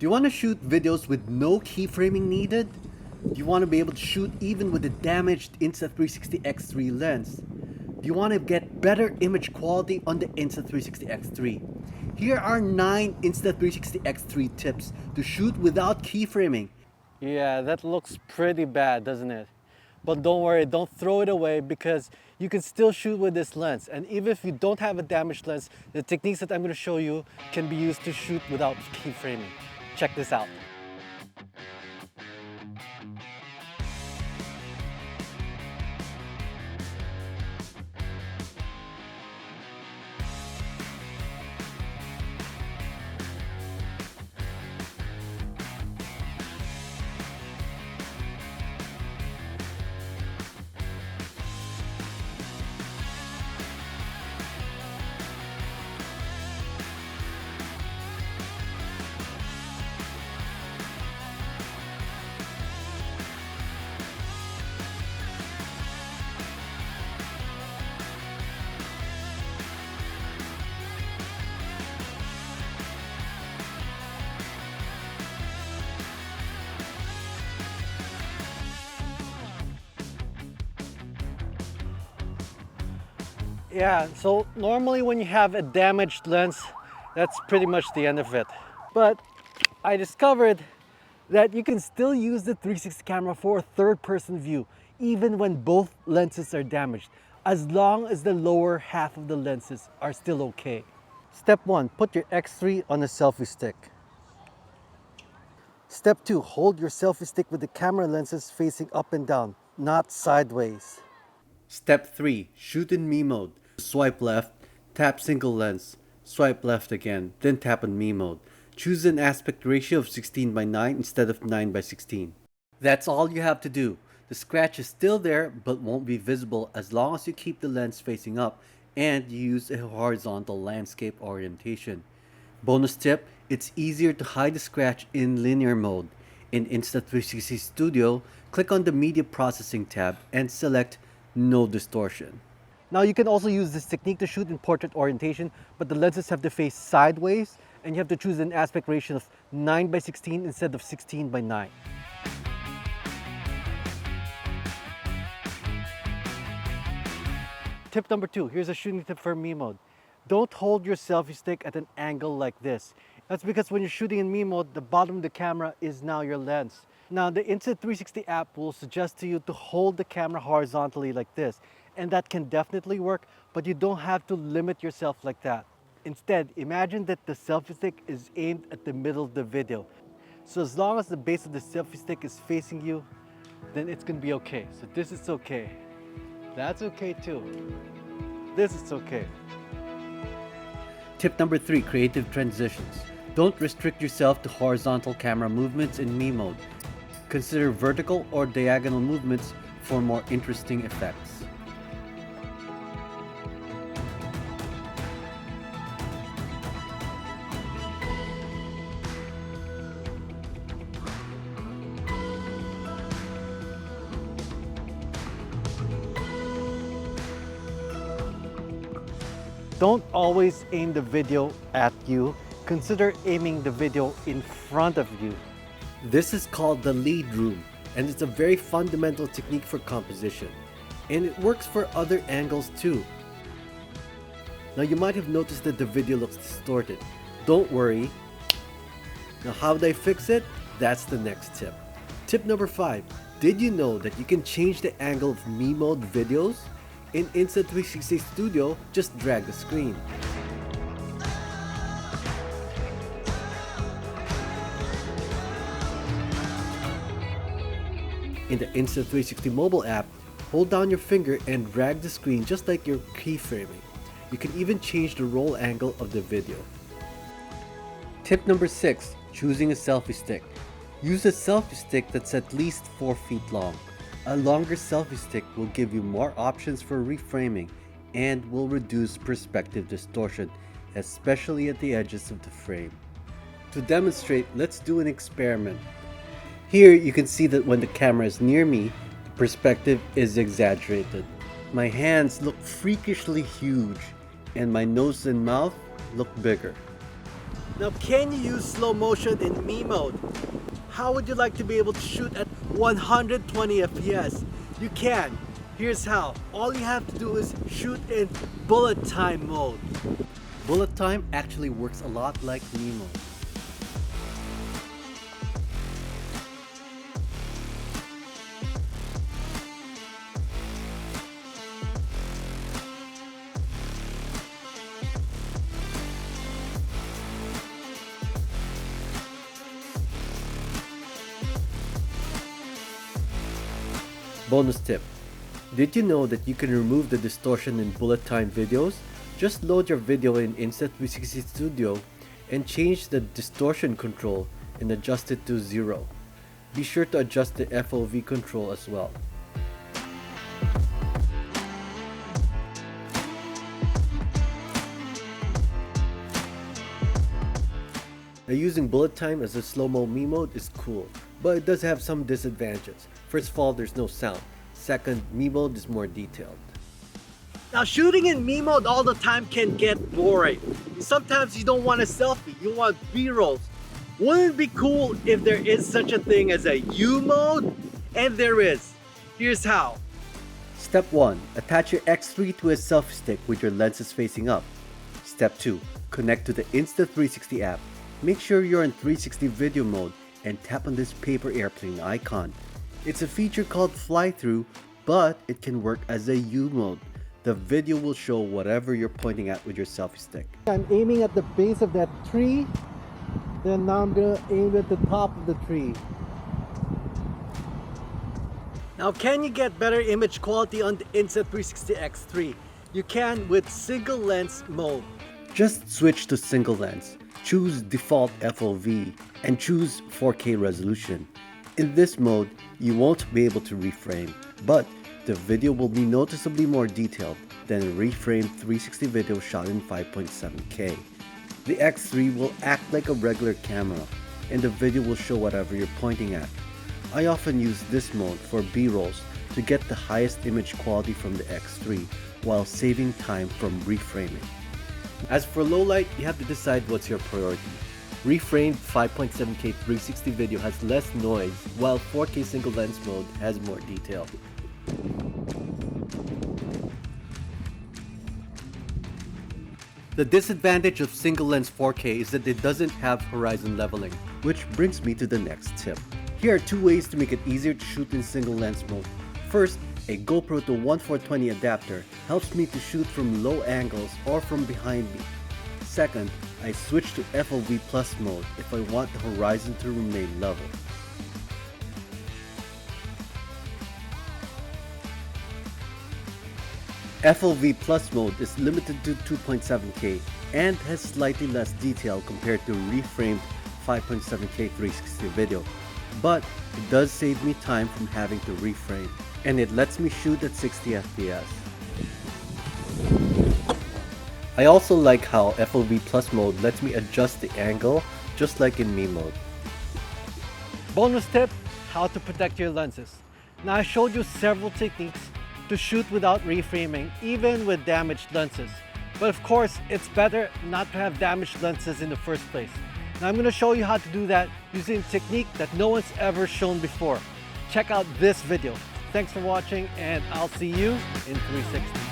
Do you want to shoot videos with no keyframing needed? Do you want to be able to shoot even with a damaged Insta360 X3 lens? Do you want to get better image quality on the Insta360 X3? Here are 9 Insta360 X3 tips to shoot without keyframing. Yeah, that looks pretty bad, doesn't it? But don't worry, don't throw it away because you can still shoot with this lens. And even if you don't have a damaged lens, the techniques that I'm going to show you can be used to shoot without keyframing. Check this out. Yeah, so normally when you have a damaged lens, that's pretty much the end of it. But I discovered that you can still use the 360 camera for a third-person view, even when both lenses are damaged, as long as the lower half of the lenses are still okay. Step 1, put your X3 on a selfie stick. Step 2, hold your selfie stick with the camera lenses facing up and down, not sideways. Step 3, shoot in me mode. Swipe left, tap single lens, swipe left again, then tap on me mode. Choose an aspect ratio of 16:9 instead of 9:16. That's all you have to do. The scratch is still there but won't be visible as long as you keep the lens facing up and use a horizontal landscape orientation. Bonus tip, it's easier to hide the scratch in linear mode. In Insta360 Studio, click on the Media Processing tab and select No Distortion. Now you can also use this technique to shoot in portrait orientation, but the lenses have to face sideways and you have to choose an aspect ratio of 9:16 instead of 16:9. Tip number 2, here's a shooting tip for me mode. Don't hold your selfie stick at an angle like this. That's because when you're shooting in me mode, the bottom of the camera is now your lens. Now the Insta360 app will suggest to you to hold the camera horizontally like this. And that can definitely work, but you don't have to limit yourself like that. Instead, imagine that the selfie stick is aimed at the middle of the video. So as long as the base of the selfie stick is facing you, then it's gonna be okay. So this is okay. That's okay too. This is okay. Tip number 3, creative transitions. Don't restrict yourself to horizontal camera movements in me mode. Consider vertical or diagonal movements for more interesting effects. Don't always aim the video at you. Consider aiming the video in front of you. This is called the lead room, and it's a very fundamental technique for composition. And it works for other angles too. Now you might have noticed that the video looks distorted. Don't worry. Now how do I fix it? That's the next tip. Tip number 5. Did you know that you can change the angle of me mode videos? In Insta360 Studio, just drag the screen. In the Insta360 mobile app, hold down your finger and drag the screen just like you're keyframing. You can even change the roll angle of the video. Tip number 6, choosing a selfie stick. Use a selfie stick that's at least 4 feet long. A longer selfie stick will give you more options for reframing and will reduce perspective distortion, especially at the edges of the frame. To demonstrate, let's do an experiment. Here you can see that when the camera is near me, the perspective is exaggerated. My hands look freakishly huge and my nose and mouth look bigger. Now, can you use slow motion in me mode? How would you like to be able to shoot at 120 FPS? You can. Here's how. All you have to do is shoot in bullet time mode. Bullet time actually works a lot like me mode. Bonus tip. Did you know that you can remove the distortion in bullet time videos? Just load your video in Insta360 Studio and change the distortion control and adjust it to 0. Be sure to adjust the FOV control as well. Now, using bullet time as a slow-mo me mode is cool, but it does have some disadvantages. First of all, there's no sound. Second, me mode is more detailed. Now, shooting in me mode all the time can get boring. Sometimes you don't want a selfie, you want B-rolls. Wouldn't it be cool if there is such a thing as a U mode? And there is. Here's how. Step 1. Attach your X3 to a selfie stick with your lenses facing up. Step 2. Connect to the Insta360 app. Make sure you're in 360 video mode and tap on this paper airplane icon. It's a feature called fly-through, but it can work as a U mode. The video will show whatever you're pointing at with your selfie stick. I'm aiming at the base of that tree, then now I'm gonna aim at the top of the tree. Now, can you get better image quality on the Insta360 X3? You can with single lens mode. Just switch to single lens, choose default FOV, and choose 4K resolution. In this mode, you won't be able to reframe, but the video will be noticeably more detailed than a reframed 360 video shot in 5.7K. The X3 will act like a regular camera, and the video will show whatever you're pointing at. I often use this mode for B-rolls to get the highest image quality from the X3 while saving time from reframing. As for low light, you have to decide what's your priority. Reframed 5.7K 360 video has less noise, while 4K single lens mode has more detail. The disadvantage of single lens 4K is that it doesn't have horizon leveling, which brings me to the next tip. Here are 2 ways to make it easier to shoot in single lens mode. First, a GoPro to 1420 adapter helps me to shoot from low angles or from behind me. Second, I switch to FOV plus mode if I want the horizon to remain level. FOV plus mode is limited to 2.7K and has slightly less detail compared to reframed 5.7K 360 video, but it does save me time from having to reframe, and it lets me shoot at 60 FPS. I also like how FOV plus mode lets me adjust the angle just like in me mode. Bonus tip, how to protect your lenses. Now, I showed you several techniques to shoot without reframing, even with damaged lenses. But of course, it's better not to have damaged lenses in the first place. Now, I'm going to show you how to do that using a technique that no one's ever shown before. Check out this video. Thanks for watching, and I'll see you in 360.